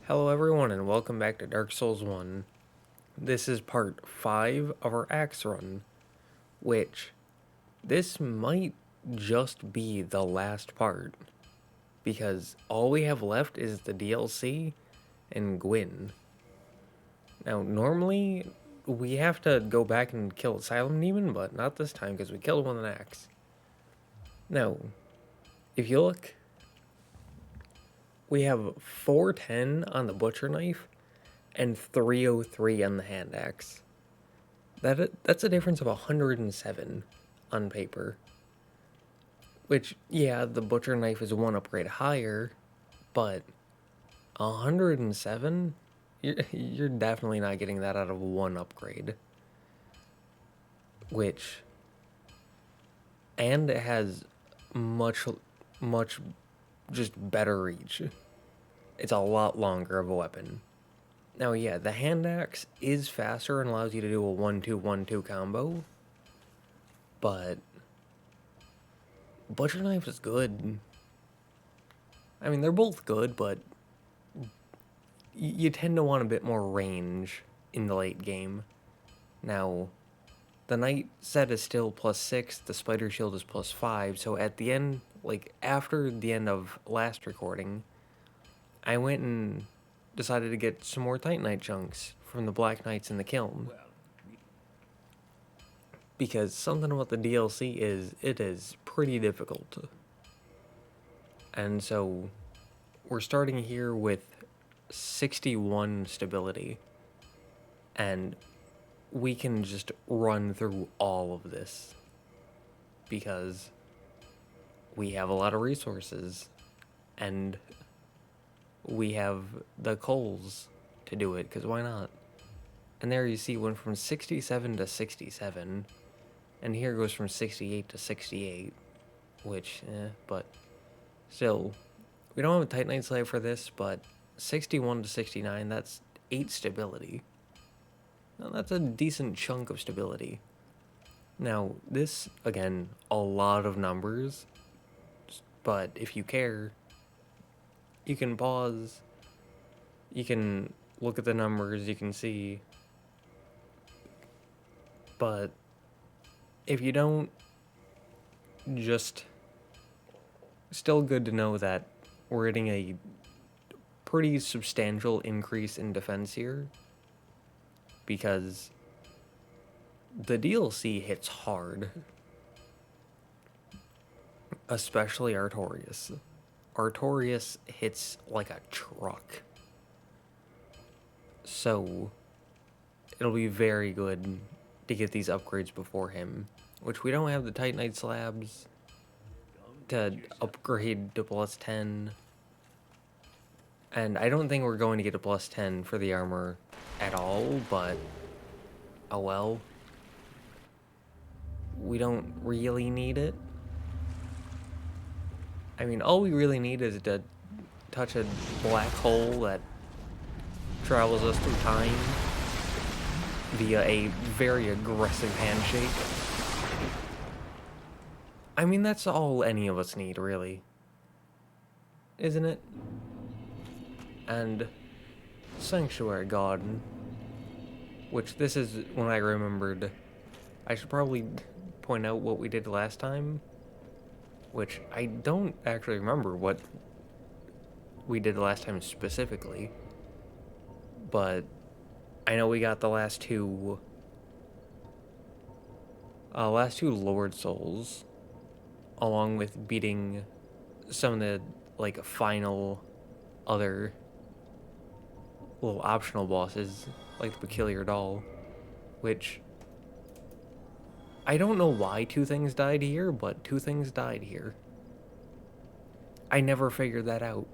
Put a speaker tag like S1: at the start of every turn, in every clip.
S1: Hello everyone and welcome back to Dark Souls 1. This is part 5 of our axe run, which this might just be the last part, because all we have left is the DLC and Gwyn. Now normally we have to go back and kill Asylum Demon, but not this time because we killed him with an axe. Now, if you look, we have 410 on the butcher knife and 303 on the hand axe. That's a difference of 107 on paper. Which, yeah, the butcher knife is one upgrade higher, but 107? You're definitely not getting that out of one upgrade. Which, and it has much just better reach. It's a lot longer of a weapon. Now, yeah, the hand axe is faster and allows you to do a 1-2-1-2 combo, but butcher knife is good. I mean, they're both good, but you tend to want a bit more range in the late game. Now, the knight set is still +6, the spider shield is +5, so at the end, like, after the end of last recording, I went and decided to get some more Titanite chunks from the Black Knights in the kiln. Because something about the DLC is, it is pretty difficult. And so, we're starting here with 61 stability. And we can just run through all of this. Because we have a lot of resources. And we have the coals to do it, because why not? And there you see went from 67 to 67, and here goes from 68 to 68, which, but still, we don't have a Titanite Slave for this, but 61 to 69, that's 8 stability. Now, that's a decent chunk of stability. Now, this, again, a lot of numbers, but if you care, you can pause, you can look at the numbers, you can see, but if you don't, just still good to know that we're getting a pretty substantial increase in defense here, because the DLC hits hard, especially Artorias. Artorias hits like a truck. So, it'll be very good to get these upgrades before him. Which we don't have the Titanite slabs to upgrade to +10. And I don't think we're going to get a +10 for the armor at all, but oh well. We don't really need it. I mean, all we really need is to touch a black hole that travels us through time via a very aggressive handshake. I mean, that's all any of us need, really. Isn't it? And Sanctuary Garden, which this is when I remembered I should probably point out what we did last time, which I don't actually remember what we did last time specifically, but I know we got the last two Lord Souls, along with beating some of the, like, final other little optional bosses, like the Peculiar Doll, which I don't know why two things died here, but two things died here. I never figured that out.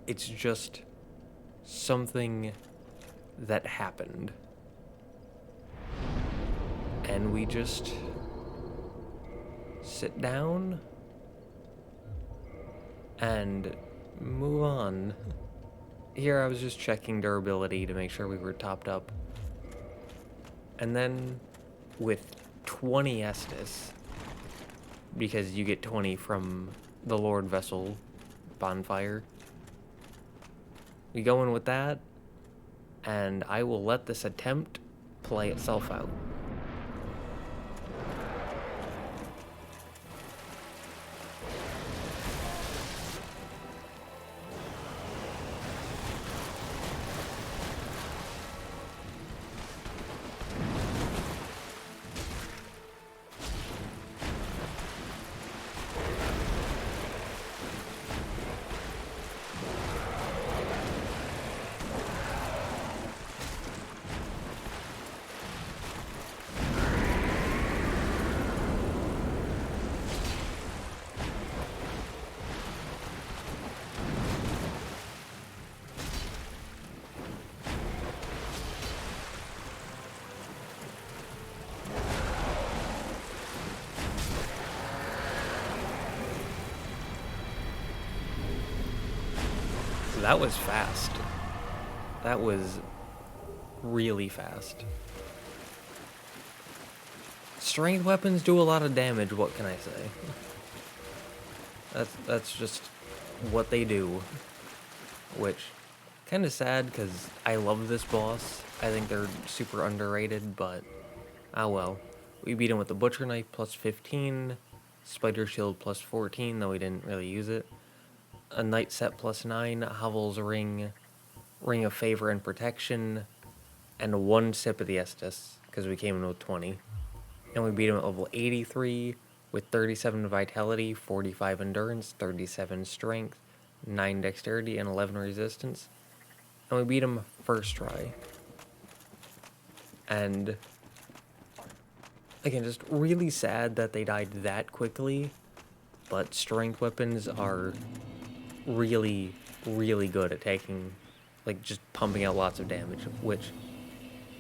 S1: It's just something that happened. And we just sit down and move on. Here I was just checking durability to make sure we were topped up. And then with 20 Estus, because you get 20 from the Lord Vessel bonfire, We go in with that, and I will let this attempt play itself out. That was fast. That was really fast. Strength weapons do a lot of damage, what can I say? That's just what they do. Which, kind of sad, because I love this boss. I think they're super underrated, but oh well. We beat him with the Butcher Knife plus 15, Spider Shield plus 14, though we didn't really use it. A Night Set plus 9, Hovel's Ring, Ring of Favor and Protection, and 1 Sip of the Estus, because we came in with 20. And we beat him at level 83 with 37 Vitality, 45 Endurance, 37 Strength, 9 Dexterity, and 11 Resistance. And we beat him first try. And again, just really sad that they died that quickly, but strength weapons are really, really good at taking, like, just pumping out lots of damage, which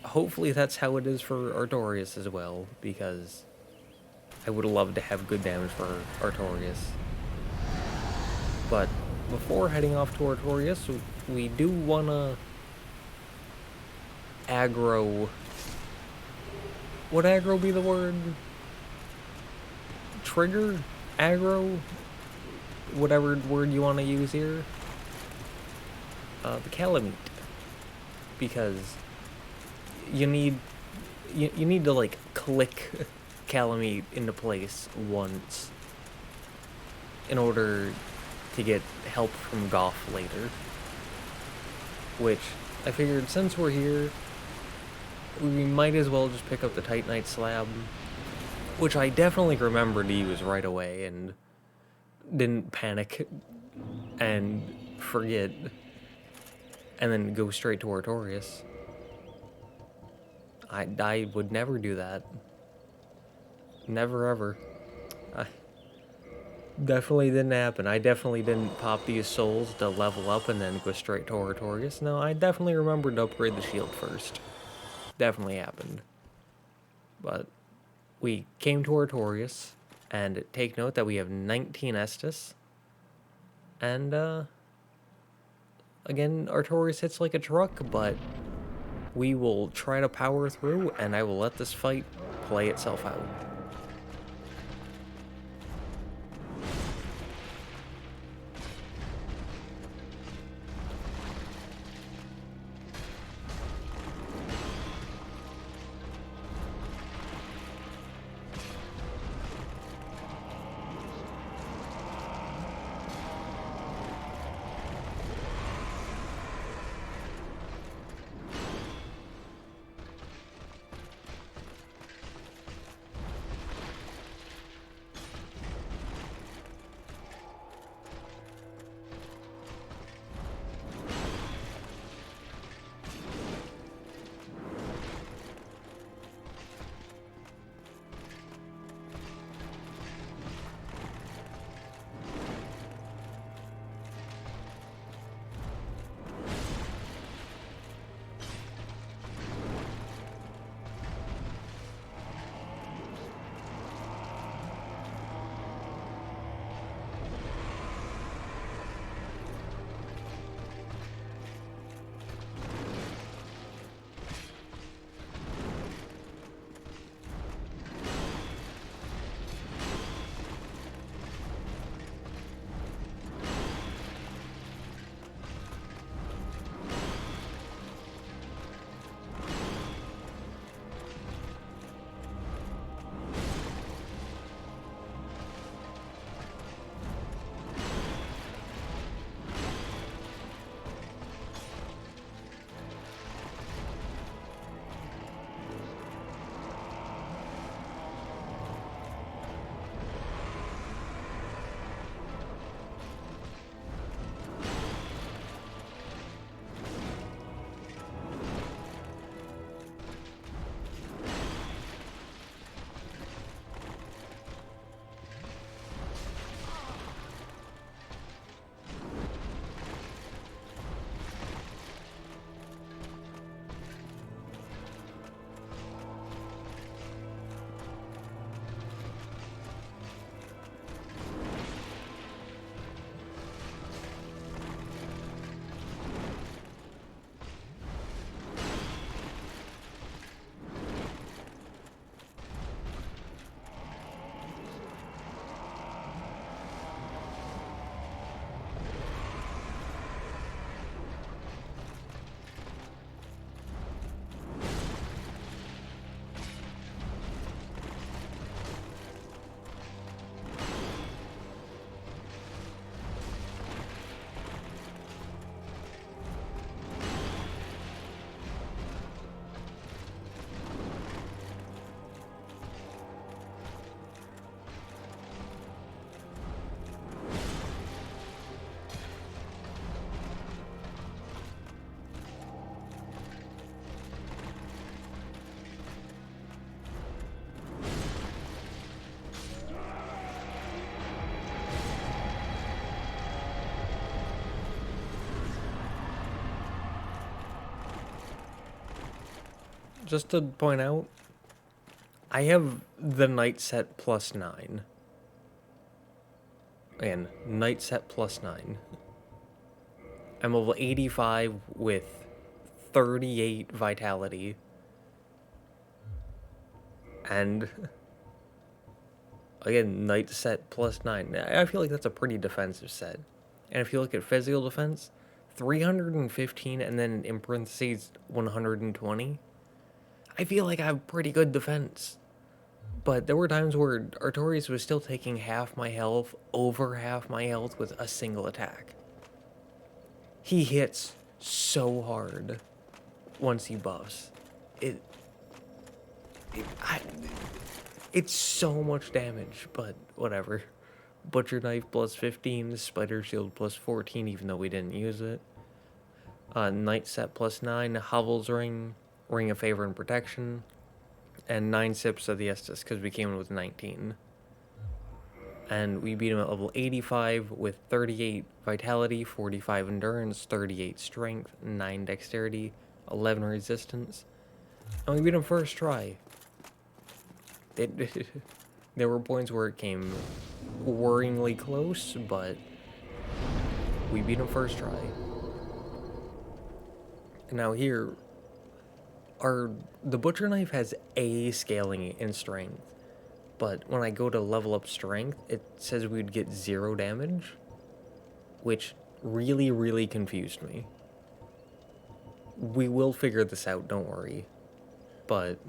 S1: hopefully that's how it is for Artorias as well, because I would love to have good damage for Artorias. But before heading off to Artorias, we do want to aggro... Would aggro be the word? Trigger? Aggro? Whatever word you want to use here. The Kalameet. Because you need to, like, click Kalameet into place once in order to get help from Goth later. Which, I figured since we're here, we might as well just pick up the Titanite slab, which I definitely remembered to use right away and didn't panic and forget and then go straight to Artorias. I would never do that. Never ever. Definitely didn't happen. I definitely didn't pop these souls to level up and then go straight to Artorias. No, I definitely remembered to upgrade the shield first. Definitely happened. But we came to Artorias, and take note that we have 19 Estus. And, again, Artorias hits like a truck, but we will try to power through, and I will let this fight play itself out. just to point out, I have the knight set +9. Again, knight set +9. I'm level 85 with 38 vitality. And again, knight set +9. I feel like that's a pretty defensive set. And if you look at physical defense, 315 and then in parentheses 120. I feel like I have pretty good defense. But there were times where Artorias was still taking half my health, over half my health with a single attack. He hits so hard once he buffs. It's so much damage, but whatever. Butcher Knife +15, Spider Shield +14, even though we didn't use it. Knight Set +9, Hovel's Ring, Ring of Favor and Protection, and 9 sips of the Estus, because we came in with 19. And we beat him at level 85 with 38 Vitality, 45 Endurance, 38 Strength, 9 Dexterity, 11 Resistance. And we beat him first try. There were points where it came worryingly close, but we beat him first try. Now here, the Butcher Knife has A scaling in Strength, but when I go to level up Strength, it says we'd get 0 damage, which really, really confused me. We will figure this out, don't worry. But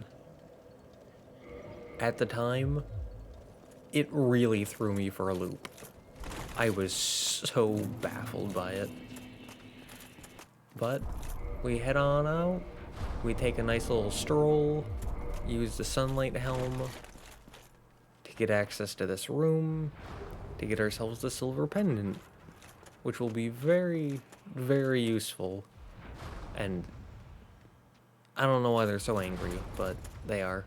S1: at the time, it really threw me for a loop. I was so baffled by it. But we head on out. We take a nice little stroll, use the sunlight helm to get access to this room, to get ourselves the silver pendant, which will be very, very useful. And I don't know why they're so angry, but they are.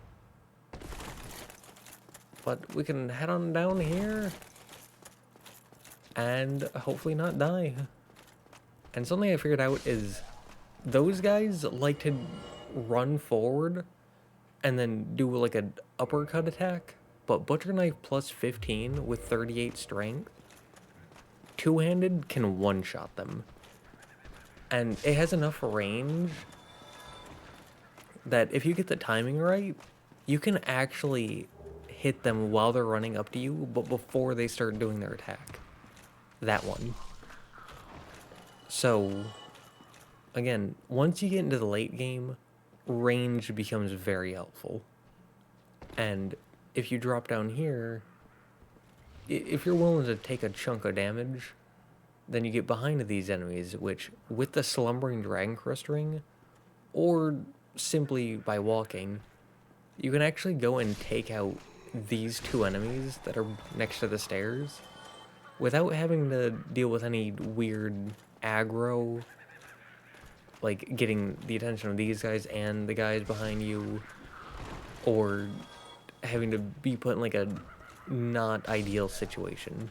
S1: But we can head on down here and hopefully not die. And something I figured out is those guys like to run forward and then do like an uppercut attack, but Butcher Knife +15 with 38 strength, two-handed can one-shot them. And it has enough range that if you get the timing right, you can actually hit them while they're running up to you, but before they start doing their attack. That one. So, again, once you get into the late game, range becomes very helpful. And if you drop down here, if you're willing to take a chunk of damage, then you get behind these enemies, which, with the Slumbering Dragon Crest Ring, or simply by walking, you can actually go and take out these two enemies that are next to the stairs without having to deal with any weird aggro, like getting the attention of these guys and the guys behind you, or having to be put in like a not ideal situation.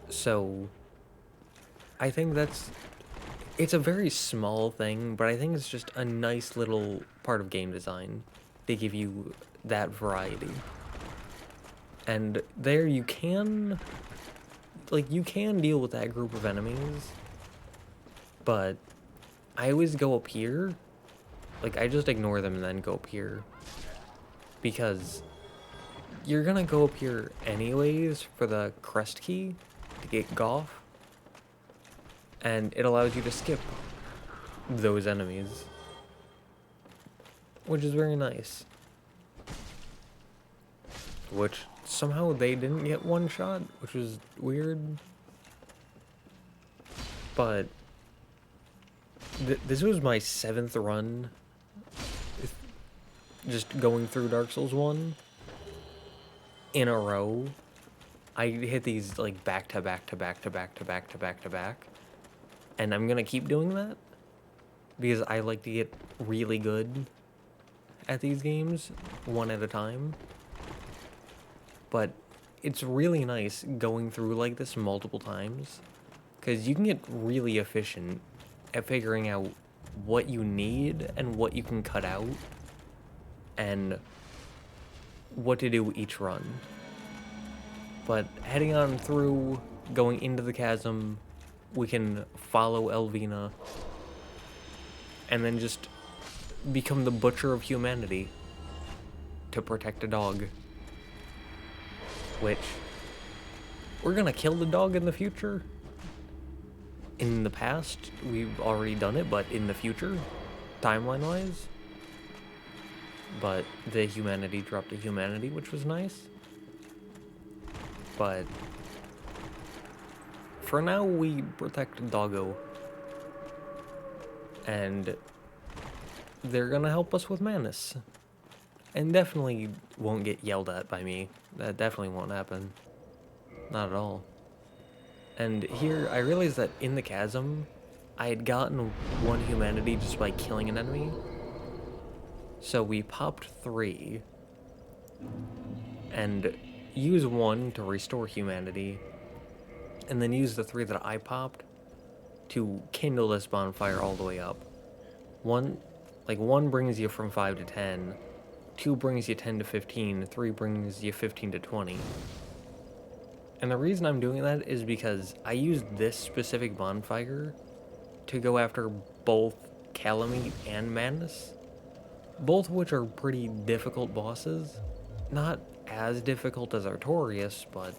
S1: So I think it's a very small thing, but I think it's just a nice little part of game design. They give you that variety. And there you can deal with that group of enemies, but I always go up here. Like, I just ignore them and then go up here, because you're gonna go up here anyways for the crest key to get Goff, and it allows you to skip those enemies, which is very nice. Which somehow they didn't get one shot, which was weird. But this was my 7th run just going through Dark Souls 1 in a row. I hit these like back to back to back to back to back to back to back. And I'm gonna keep doing that because I like to get really good at these games one at a time. But it's really nice going through like this multiple times, because you can get really efficient at figuring out what you need and what you can cut out and what to do each run. But heading on through, going into the chasm, we can follow Elvina and then just become the butcher of humanity to protect a dog. Which, we're gonna kill the dog in the future. In the past, we've already done it, but in the future, timeline-wise. But the humanity dropped a humanity, which was nice. But for now, we protect Doggo. And they're gonna help us with Manus. And definitely won't get yelled at by me. That definitely won't happen. Not at all. And here, I realized that in the chasm, I had gotten one humanity just by killing an enemy. So we popped 3. And use 1 to restore humanity. And then use the 3 that I popped to kindle this bonfire all the way up. One brings you from 5 to 10. 2 brings you 10 to 15. 3 brings you 15 to 20. And the reason I'm doing that is because I used this specific bonfire to go after both Kalameet and Manus, both of which are pretty difficult bosses. Not as difficult as Artorias, but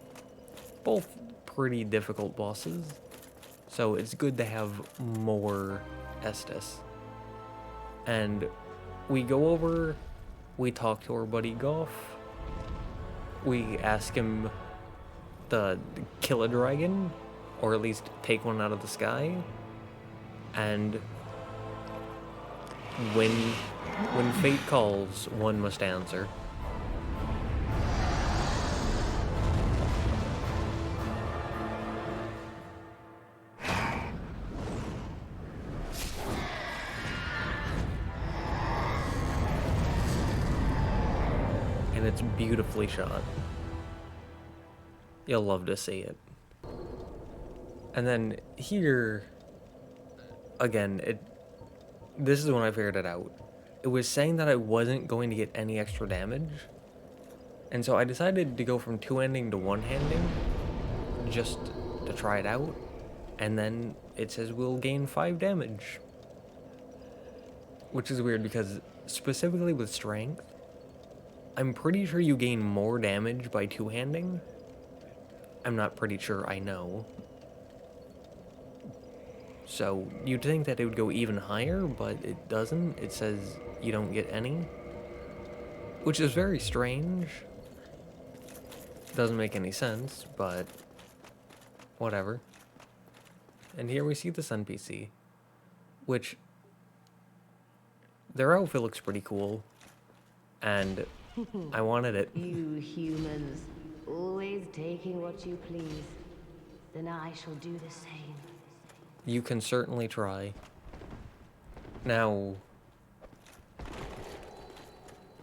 S1: both pretty difficult bosses. So it's good to have more Estus. And we go over, we talk to our buddy Goff, we ask him to kill a dragon, or at least take one out of the sky, and when fate calls, one must answer. And it's beautifully shot. You'll love to see it. And then here, again, this is when I figured it out. It was saying that I wasn't going to get any extra damage. And so I decided to go from 2-handing to 1-handing, just to try it out. And then it says we'll gain 5 damage. Which is weird because, specifically with strength, I'm pretty sure you gain more damage by 2-handing. I'm not pretty sure I know. So, you'd think that it would go even higher, but it doesn't. It says you don't get any. Which is very strange. Doesn't make any sense, but whatever. And here we see this NPC, which their outfit looks pretty cool, and I wanted it.
S2: You humans, always taking what you please. Then I shall do the same.
S1: You can certainly try. Now,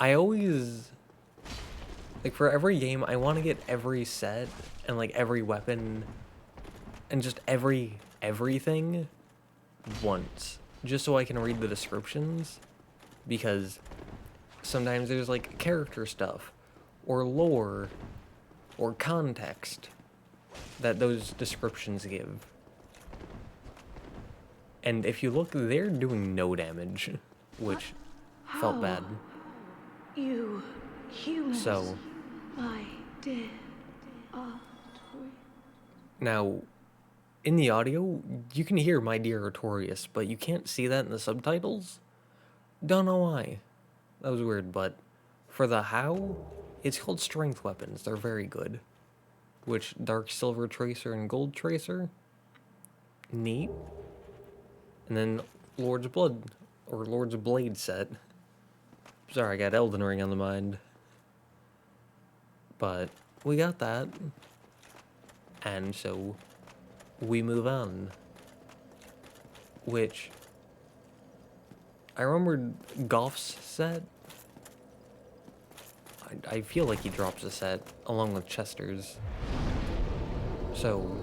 S1: I always, like, for every game, I want to get every set and, like, every weapon and just everything once, just so I can read the descriptions, because sometimes there's, like, character stuff or lore or context that those descriptions give. And if you look, they're doing no damage, which felt bad.
S2: You humans,
S1: So,
S2: my dear Artorias.
S1: now, in the audio, you can hear "My Dear Artorias," but you can't see that in the subtitles. Don't know why. That was weird, but for the how, it's called strength weapons. They're very good. Which, Dark Silver Tracer and Gold Tracer, neat. And then Lord's Blood, or Lord's Blade set. Sorry, I got Elden Ring on the mind. But we got that. And so we move on. Which, I remembered Goff's set. I feel like he drops a set along with Chester's. So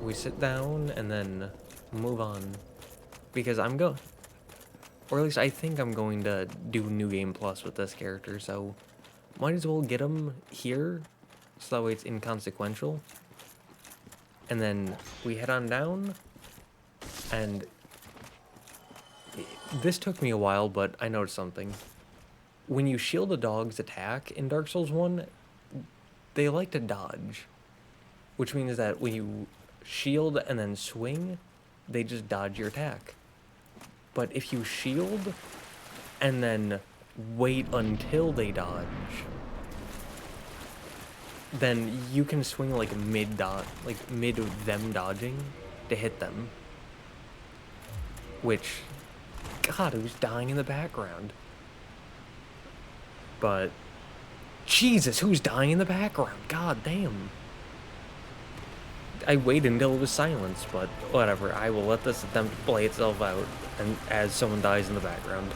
S1: we sit down and then move on. Because I'm Or at least I think I'm going to do New Game Plus with this character, so might as well get him here, so that way it's inconsequential. And then we head on down, and this took me a while, but I noticed something. When you shield a dog's attack in Dark Souls 1, they like to dodge. Which means that when you shield and then swing, they just dodge your attack. But if you shield and then wait until they dodge, then you can swing like mid them dodging to hit them. Which, God, who's dying in the background? But, Jesus, who's dying in the background? God damn. I waited until it was silence, but whatever. I will let this attempt play itself out, and as someone dies in the background.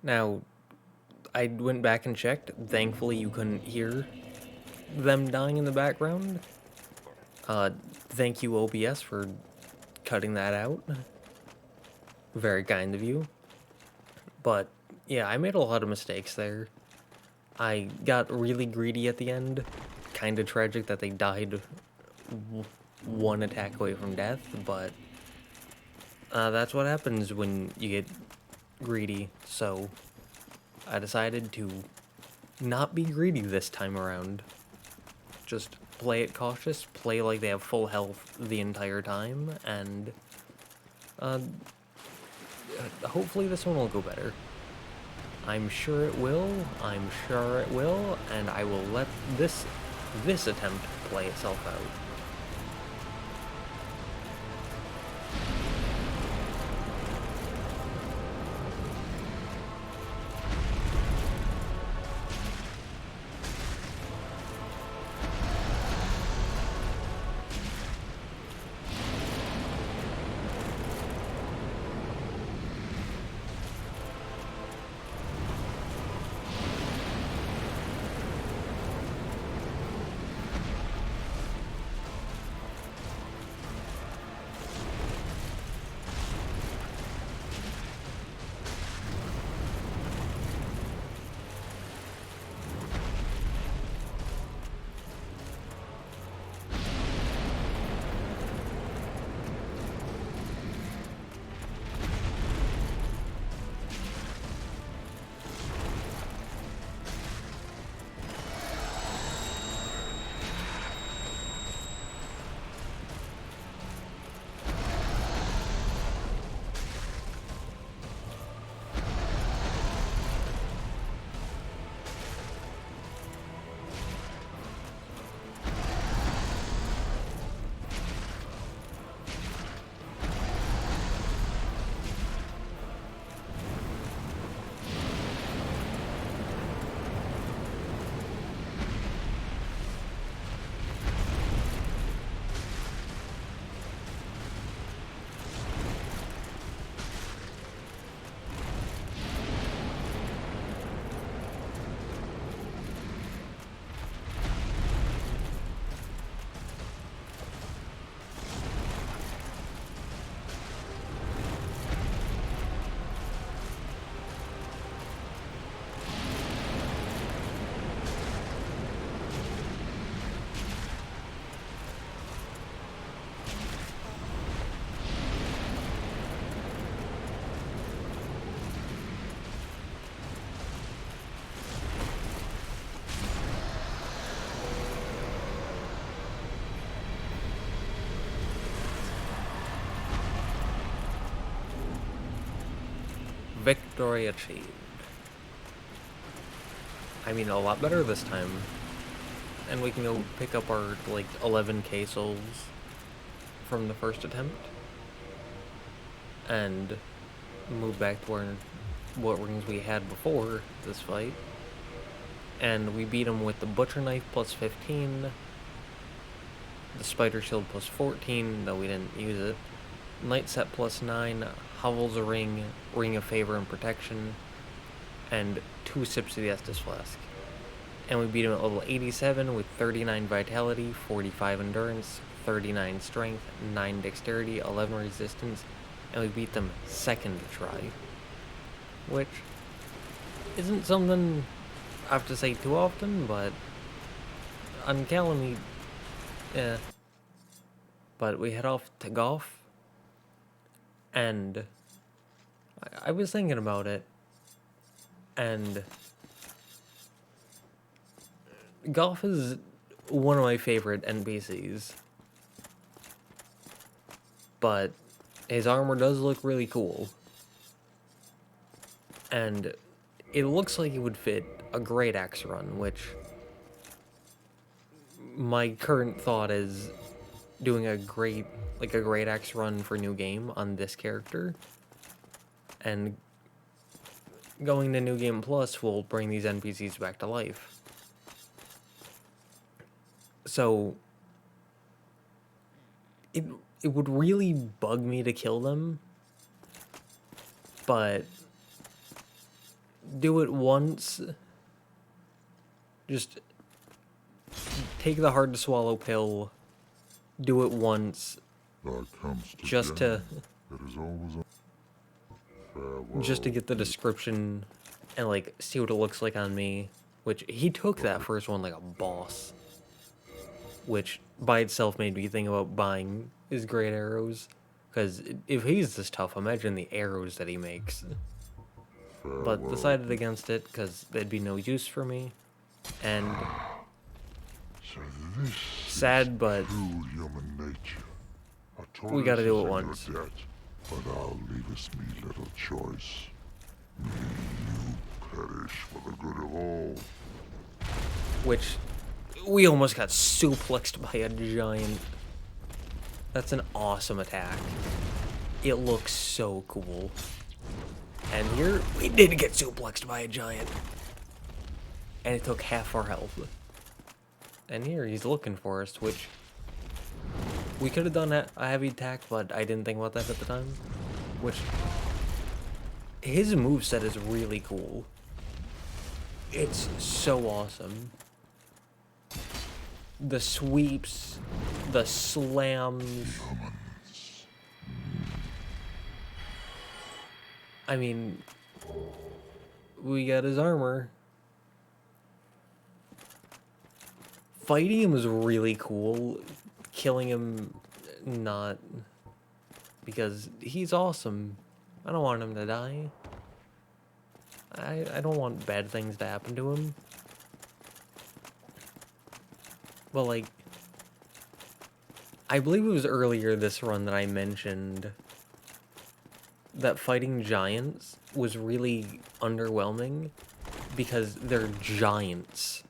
S1: Now, I went back and checked. Thankfully, you couldn't hear them dying in the background. Thank you, OBS, for cutting that out. Very kind of you. But, yeah, I made a lot of mistakes there. I got really greedy at the end. Kind of tragic that they died one attack away from death, but that's what happens when you get greedy. So I decided to not be greedy this time around. Just play it cautious, play like they have full health the entire time, and hopefully this one will go better. I'm sure it will, and I will let this attempt play itself out. Victory achieved. I mean, a lot better this time. And we can go pick up our, like, 11k souls from the first attempt. And move back to what rings we had before this fight. And we beat him with the Butcher Knife plus 15. The Spider Shield plus 14, though we didn't use it. Night Set plus 9, Hovel's a Ring, Ring of Favor and Protection, and 2 sips of the Estus Flask. And we beat him at level 87 with 39 Vitality, 45 Endurance, 39 Strength, 9 Dexterity, 11 Resistance, and we beat them second try. Which isn't something I have to say too often, but on Kalameet, yeah. But we head off to golf, and I was thinking about it, and golf is one of my favorite NPCs, but his armor does look really cool, and it looks like it would fit a great axe run, which my current thought is doing a great axe run for new game on this character, and going to New Game Plus will bring these NPCs back to life. So it would really bug me to kill them, but do it once. Just take the hard to swallow pill. Do it once. Just to get the description and like see what it looks like on me. Which he took that first one like a boss. Which by itself made me think about buying his great arrows. Because if he's this tough, imagine the arrows that he makes. But decided against it because there'd be no use for me. And sad, but we gotta do it once.
S3: But thou leavest me little choice. May you perish for the good of all.
S1: Which we almost got suplexed by a giant. That's an awesome attack. It looks so cool. And here, we did get suplexed by a giant. And it took half our health. And here, he's looking for us, which... we could have done a heavy attack, but I didn't think about that at the time. Which... his moveset is really cool. It's so awesome. The sweeps, the slams... I mean, we got his armor. Fighting him was really cool. Killing him, not. Because he's awesome. I don't want him to die. I don't want bad things to happen to him. Well, like, I believe it was earlier this run that I mentioned that fighting giants was really underwhelming because they're giants.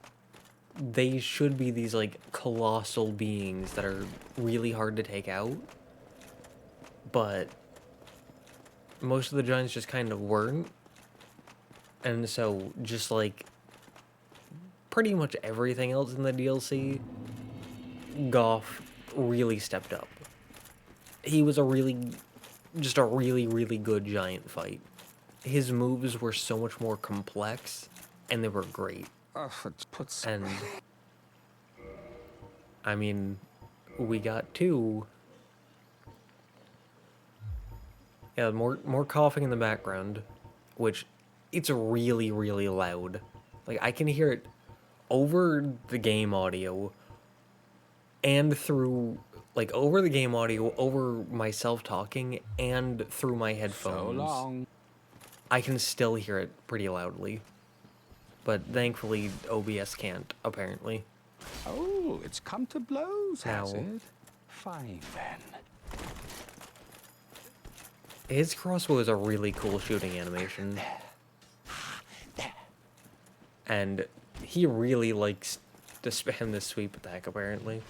S1: They should be these, like, colossal beings that are really hard to take out. But most of the giants just kind of weren't. And so, just, like, pretty much everything else in the DLC, Goff really stepped up. He was just a really, really good giant fight. His moves were so much more complex, and they were great. And, I mean, we got two. Yeah, more coughing in the background, which, it's really, really loud. Like, I can hear it over the game audio, and through... like, over the game audio, over myself talking, and through my headphones.
S4: So long.
S1: I can still hear it pretty loudly. But thankfully, OBS can't, apparently.
S4: Oh, it's come to blows, has
S1: Now-
S4: it? Fine, then.
S1: His crossbow is a really cool shooting animation. And he really likes to spam this sweep attack, apparently.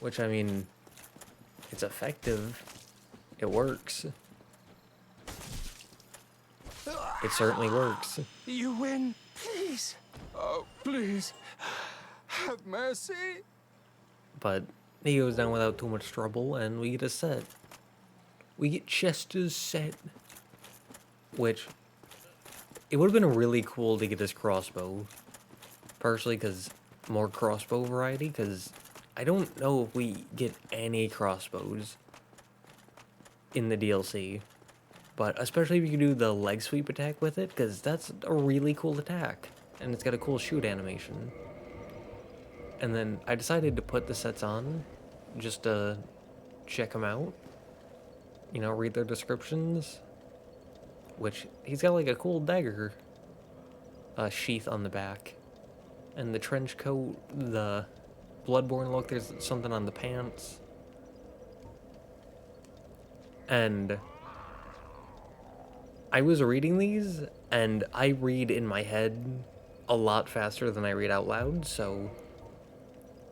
S1: Which, I mean, it's effective. It works. It certainly works.
S4: You win, please. Oh, please. Have mercy.
S1: But he goes down without too much trouble, and we get a set. We get Chester's set. Which, it would have been really cool to get his crossbow. Partially because more crossbow variety, because I don't know if we get any crossbows in the DLC. But especially if you can do the leg sweep attack with it, because that's a really cool attack. And it's got a cool shoot animation. And then I decided to put the sets on, just to check them out. You know, read their descriptions. Which, he's got like a cool dagger sheath on the back. And the trench coat, the Bloodborne look, there's something on the pants. And I was reading these, and I read in my head a lot faster than I read out loud, so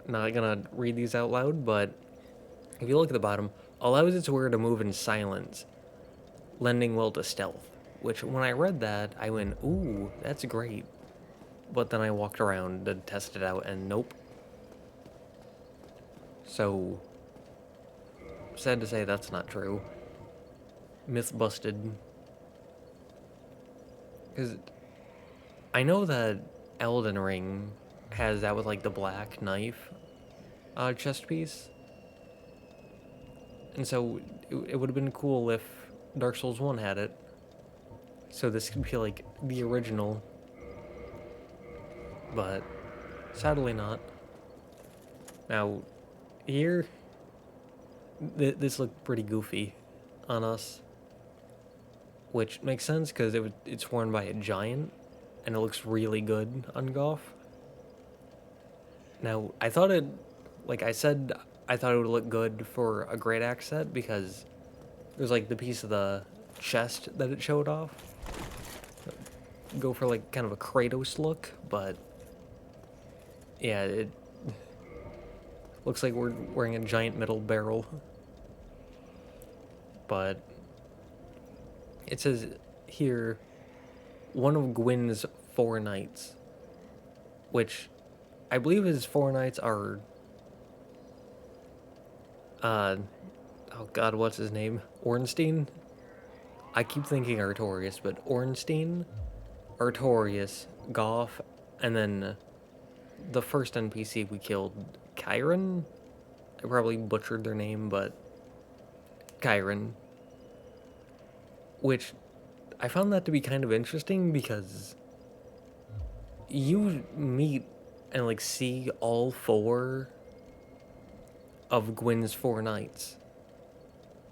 S1: not gonna read these out loud, but if you look at the bottom, allows its wearer to move in silence, lending well to stealth. Which, when I read that, I went, ooh, that's great. But then I walked around to test it out, and nope. So, sad to say that's not true. Myth busted. Because I know that Elden Ring has that with like the black knife chest piece. And so it would have been cool if Dark Souls 1 had it. So this could be like the original. But sadly not. Now, here, this looked pretty goofy on us. Which makes sense because it's worn by a giant. And it looks really good on Goff. Now, I thought it, like I said, I thought it would look good for a Great Axe set because there's like the piece of the chest that it showed off. Go for like kind of a Kratos look, but yeah, it looks like we're wearing a giant metal barrel. But it says here, one of Gwyn's 4 knights, which I believe his 4 knights are, oh god, what's his name? Ornstein? I keep thinking Artorias, but Ornstein, Artorias, Goff, and then the first NPC we killed, Chiron? I probably butchered their name, but Chiron. Which, I found that to be kind of interesting because you meet and like see all 4 of Gwyn's 4 knights,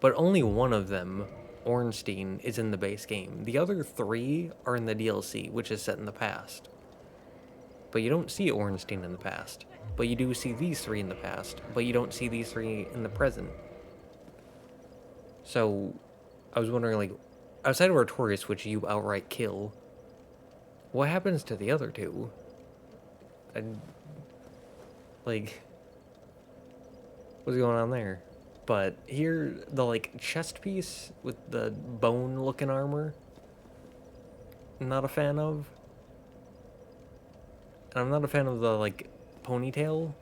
S1: but only one of them, Ornstein, is in the base game. The other 3 are in the DLC, which is set in the past. But you don't see Ornstein in the past. But you do see these 3 in the past. But you don't see these 3 in the present. So, I was wondering, like, outside of Artorias, which you outright kill, what happens to the other 2? Like, what's going on there? But here, the, like, chest piece with the bone-looking armor, not a fan of. And I'm not a fan of the, like, ponytail.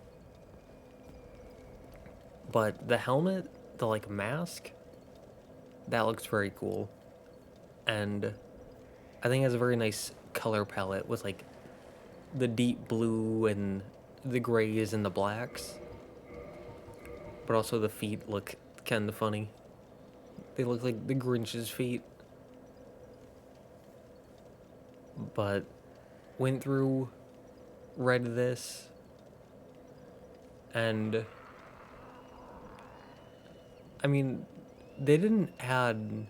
S1: But the helmet, the, like, mask, that looks very cool. And I think it has a very nice color palette with, like, the deep blue and the grays and the blacks. But also the feet look kind of funny. They look like the Grinch's feet. But went through, read this, and I mean, they didn't add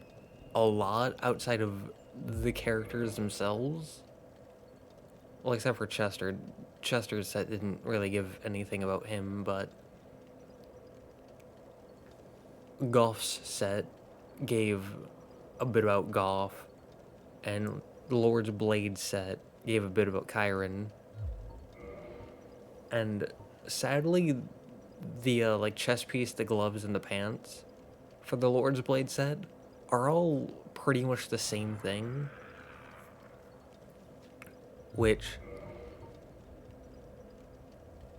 S1: a lot outside of the characters themselves. Well, except for Chester. Chester's set didn't really give anything about him, but Goff's set gave a bit about Goff, and the Lord's Blade set gave a bit about Chiron. And sadly, the like chest piece, the gloves, and the pants for the Lord's Blade set are all pretty much the same thing. Which,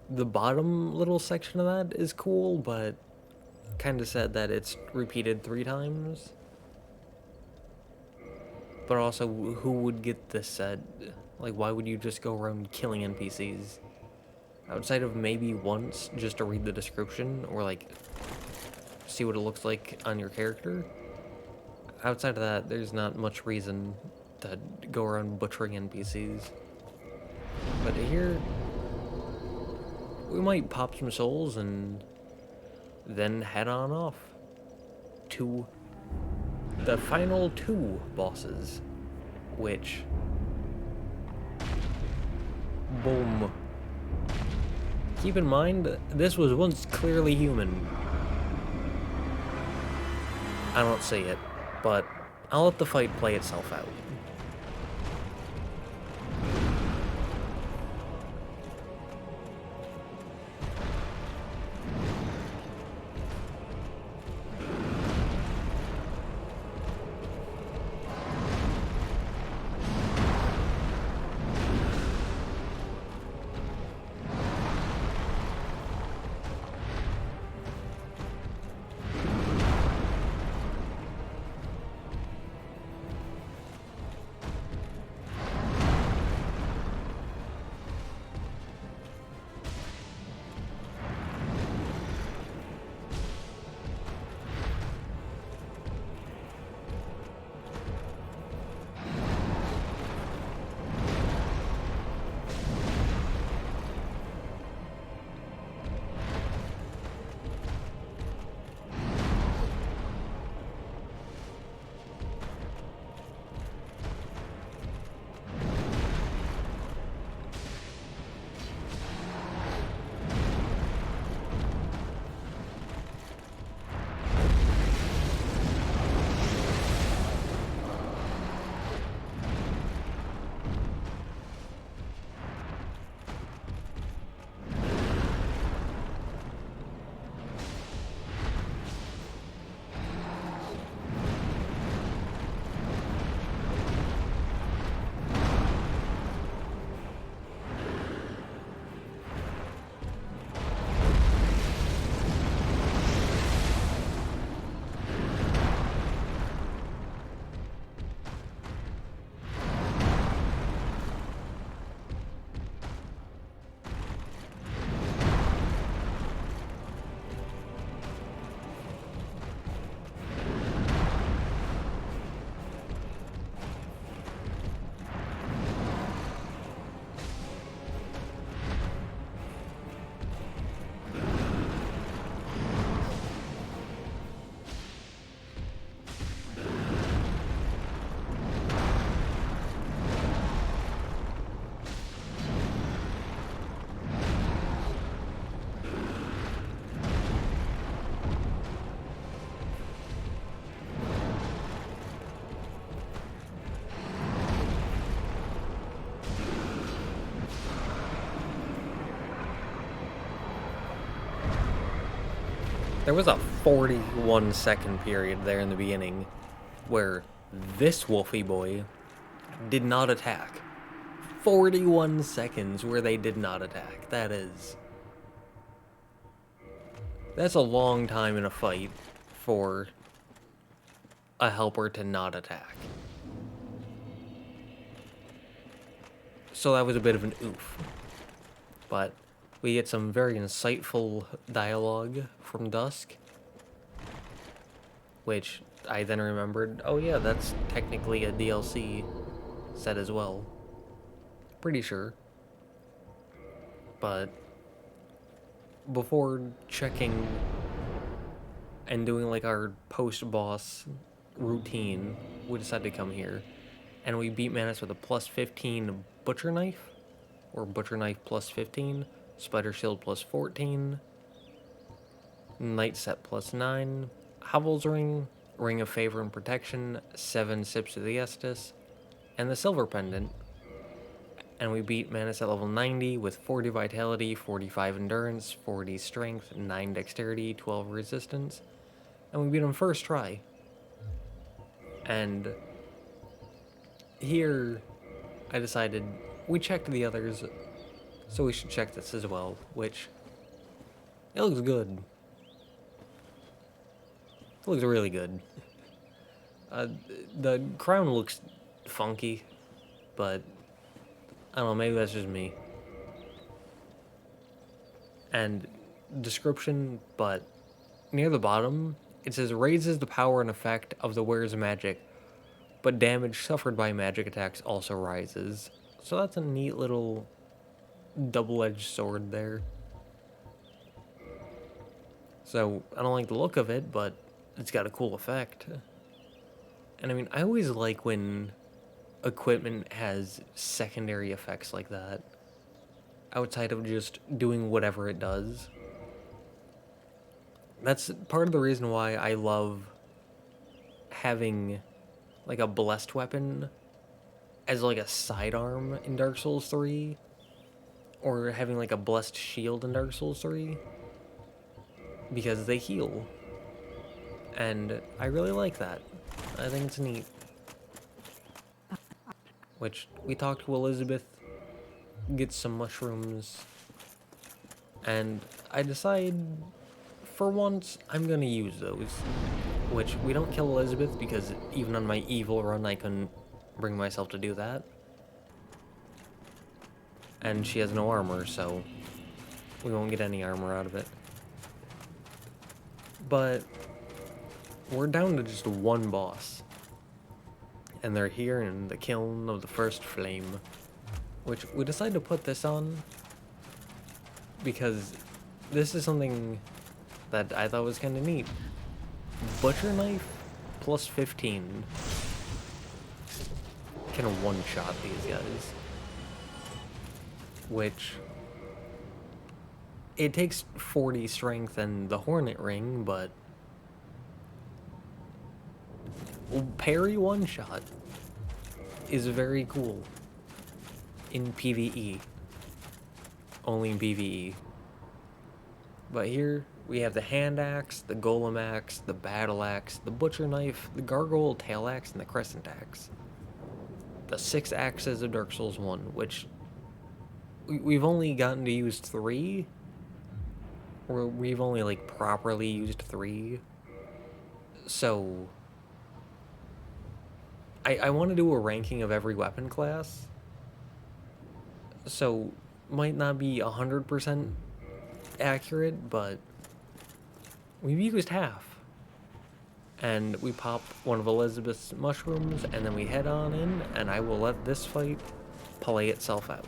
S1: the bottom little section of that is cool, but kind of sad that it's repeated 3 times. But also, who would get this set? Like, why would you just go around killing NPCs? Outside of maybe once, just to read the description, or like, see what it looks like on your character. Outside of that, there's not much reason to go around butchering NPCs. But here, we might pop some souls and then head on off to the final 2 bosses, which, boom. Keep in mind, this was once clearly human. I don't see it, but I'll let the fight play itself out. There was a 41-second period there in the beginning where this wolfy boy did not attack. 41 seconds where they did not attack. That's a long time in a fight for a helper to not attack. So that was a bit of an oof. But we get some very insightful dialogue from Dusk, which I then remembered, oh yeah, that's technically a DLC set as well. Pretty sure. But before checking and doing like our post-boss routine, we decided to come here. And we beat Manus with a plus 15 Butcher Knife, or Butcher Knife plus 15, Spider Shield plus 14, Night Set plus 9, Hovel's Ring, Ring of Favor and Protection, 7 Sips of the Estus, and the Silver Pendant. And we beat Manus at level 90 with 40 Vitality, 45 Endurance, 40 Strength, 9 Dexterity, 12 Resistance. And we beat him first try. And here, I decided, we checked the others, so we should check this as well, which, it looks good. It looks really good. The crown looks funky, but I don't know, maybe that's just me. And description, but near the bottom, it says raises the power and effect of the wearer's magic, but damage suffered by magic attacks also rises. So that's a neat little double-edged sword there. So I don't like the look of it, but it's got a cool effect. And I mean, I always like when equipment has secondary effects like that, outside of just doing whatever it does. That's part of the reason why I love having like a blessed weapon as like a sidearm in Dark Souls 3, or having like a blessed shield in Dark Souls 3, because they heal. And I really like that. I think it's neat. Which, we talked to Elizabeth, get some mushrooms, and I decide, for once, I'm gonna use those. Which, we don't kill Elizabeth, because even on my evil run, I couldn't bring myself to do that. And she has no armor, so we won't get any armor out of it. But we're down to just one boss. And they're here in the Kiln of the First Flame, which we decided to put this on because this is something that I thought was kind of neat. Butcher Knife plus 15 can one-shot these guys, which it takes 40 strength and the Hornet Ring, but parry one-shot is very cool in PvE. Only in PvE. But here we have the hand axe, the golem axe, the battle axe, the butcher knife, the gargoyle tail axe, and the crescent axe. The 6 axes of Dark Souls 1, which we've only gotten to use 3, or we've only like properly used 3. So I want to do a ranking of every weapon class, so might not be 100% accurate, but we've used half. And we pop one of Elizabeth's mushrooms, and then we head on in, and I will let this fight play itself out.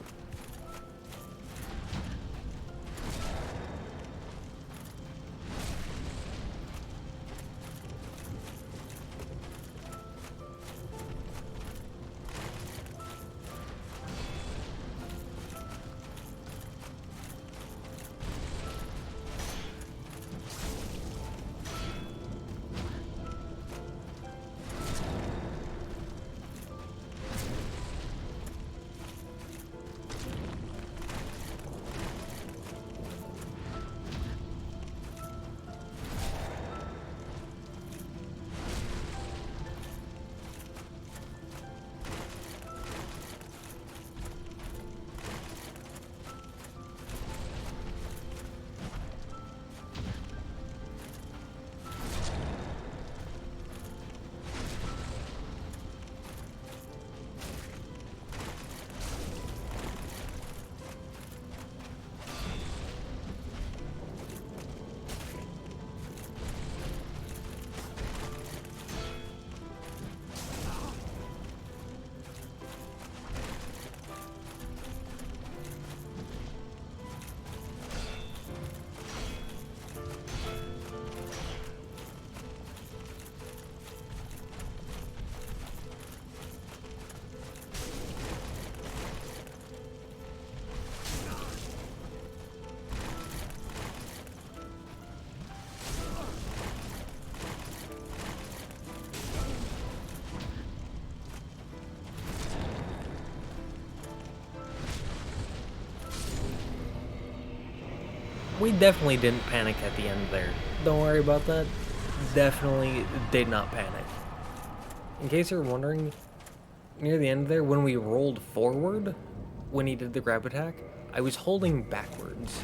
S1: we definitely didn't panic at the end there. Don't worry about that. Definitely did not panic. In case you're wondering, near the end there, when we rolled forward, when he did the grab attack, I was holding backwards.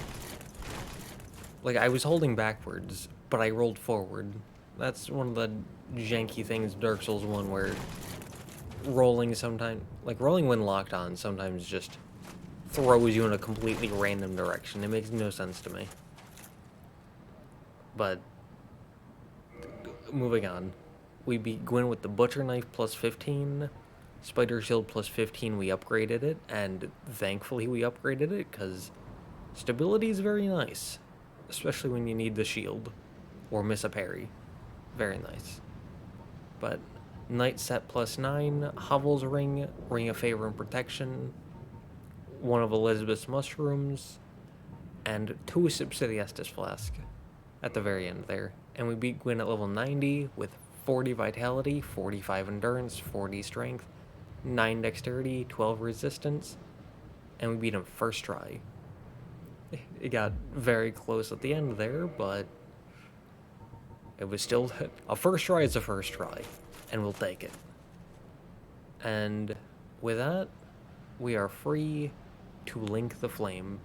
S1: Like, I was holding backwards, but I rolled forward. That's one of the janky things Dark Souls 1 where rolling sometimes, like rolling when locked on sometimes just throws you in a completely random direction. It makes no sense to me. But, moving on. We beat Gwyn with the Butcher Knife plus 15. Spider Shield plus 15, we upgraded it. And thankfully we upgraded it, because stability is very nice. Especially when you need the shield. Or miss a parry. Very nice. But, Knight set plus 9. Hovel's Ring. Ring of Favor and Protection. One of Elizabeth's Mushrooms. And 2 Subsidiestis Flask. At the very end there. And we beat Gwyn at level 90 with 40 Vitality, 45 Endurance, 40 Strength, 9 Dexterity, 12 Resistance, and we beat him first try. It got very close at the end there, but it was still... A first try is a first try, and we'll take it. And with that, we are free to link the flame.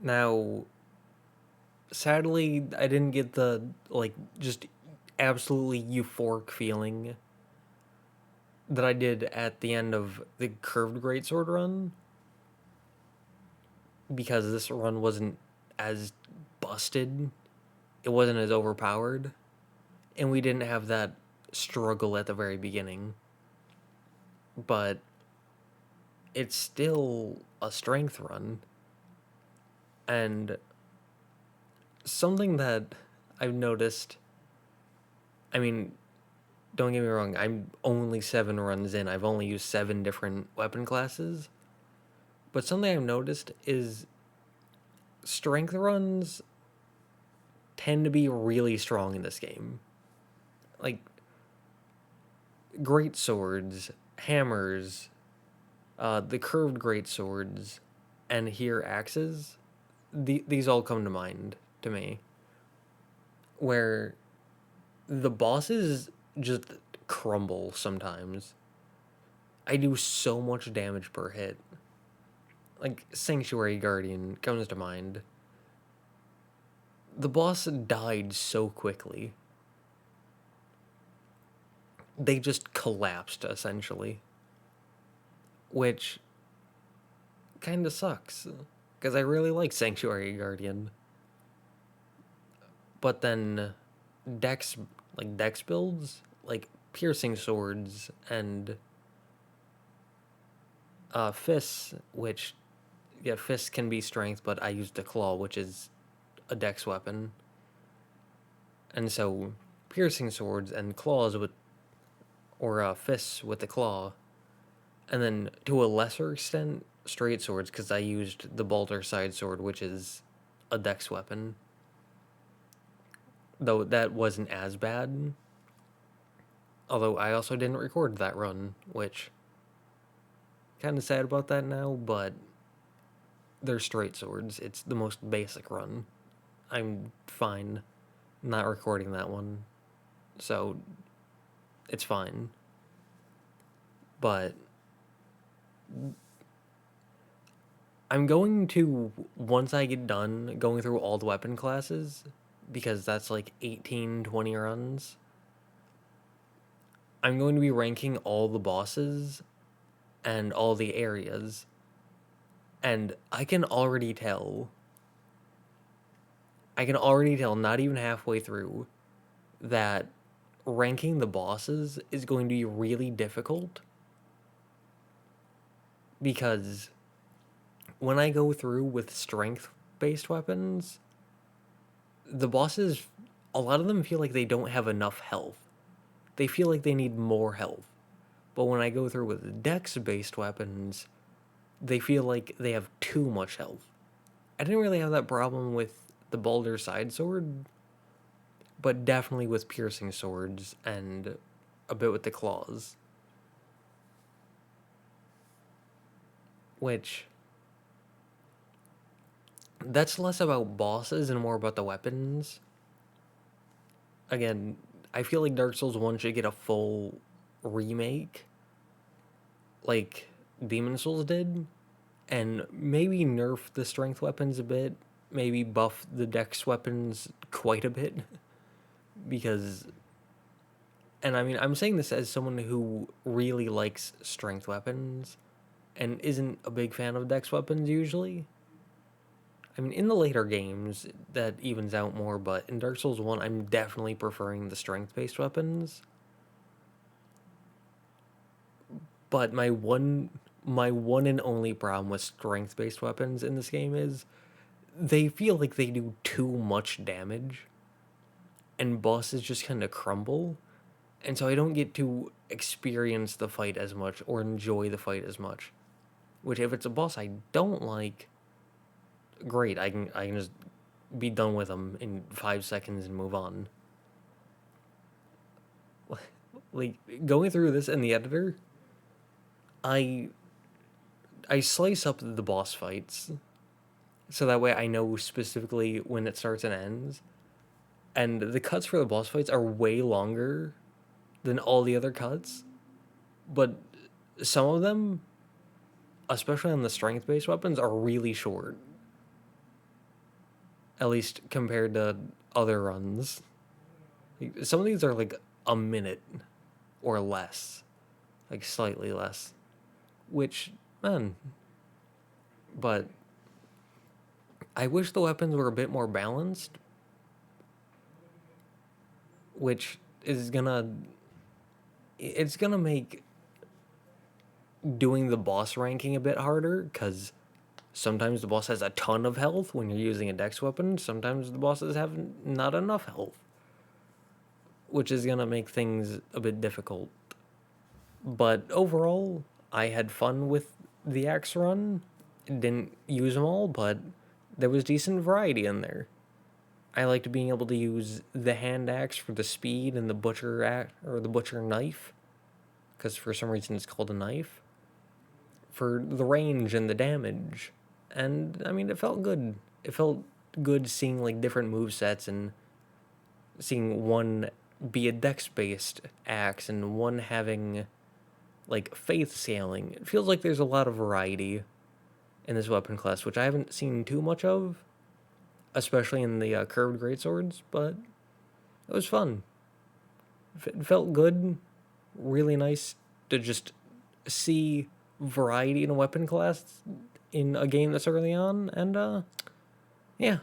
S1: Now, sadly, I didn't get the, like, just absolutely euphoric feeling that I did at the end of the Curved Greatsword run, because this run wasn't as busted, it wasn't as overpowered, and we didn't have that struggle at the very beginning. But it's still a strength run. And something that I've noticed, I mean, don't get me wrong, I'm only 7 runs in. I've only used 7 different weapon classes. But something I've noticed is strength runs tend to be really strong in this game. Like, great swords, hammers, the curved great swords, and here axes, these all come to mind to me. Where the bosses just crumble sometimes. I do so much damage per hit. Like, Sanctuary Guardian comes to mind. The boss died so quickly. They just collapsed, essentially. Which kind of sucks, because I really like Sanctuary Guardian. But then dex builds, like piercing swords and fists, which, yeah, fists can be strength, but I used a claw, which is a dex weapon. And so piercing swords and claws with, or fists with the claw, and then to a lesser extent straight swords, because I used the Balder side sword, which is a dex weapon, though that wasn't as bad. Although I also didn't record that run, which, kind of sad about that now, but they're straight swords. It's the most basic run. I'm fine not recording that one, so it's fine. But I'm going to, once I get done going through all the weapon classes, because that's like 18, 20 runs, I'm going to be ranking all the bosses and all the areas, and I can already tell, not even halfway through, that ranking the bosses is going to be really difficult, because when I go through with strength-based weapons, the bosses, a lot of them feel like they don't have enough health. They feel like they need more health. But when I go through with dex-based weapons, they feel like they have too much health. I didn't really have that problem with the Baldur side sword, but definitely with piercing swords and a bit with the claws. Which, that's less about bosses and more about the weapons. Again, I feel like Dark Souls 1 should get a full remake, like Demon Souls did, and maybe nerf the strength weapons a bit, maybe buff the dex weapons quite a bit, because, and I mean, I'm saying this as someone who really likes strength weapons, and isn't a big fan of dex weapons usually. I mean, in the later games, that evens out more, but in Dark Souls 1, I'm definitely preferring the strength-based weapons. But my one and only problem with strength-based weapons in this game is they feel like they do too much damage, and bosses just kind of crumble, and so I don't get to experience the fight as much or enjoy the fight as much. Which, if it's a boss I don't like, great, I can just be done with them in 5 seconds and move on. Like, going through this in the editor, I slice up the boss fights, so that way I know specifically when it starts and ends. And the cuts for the boss fights are way longer than all the other cuts, but some of them, especially on the strength-based weapons, are really short. At least compared to other runs. Some of these are like a minute or less. Like slightly less. Which, man. But I wish the weapons were a bit more balanced. Which is gonna... It's gonna make doing the boss ranking a bit harder, because sometimes the boss has a ton of health when you're using a dex weapon. Sometimes the bosses have not enough health, which is going to make things a bit difficult. But overall, I had fun with the axe run. Didn't use them all, but there was decent variety in there. I liked being able to use the hand axe for the speed and the butcher or the butcher knife, because for some reason it's called a knife, for the range and the damage. And I mean, it felt good. It felt good seeing like different movesets and seeing one be a dex-based axe and one having like faith scaling. It feels like there's a lot of variety in this weapon class, which I haven't seen too much of, especially in the curved greatswords, but it was fun. It felt good. Really nice to just see variety in a weapon class in a game that's early on, and yeah,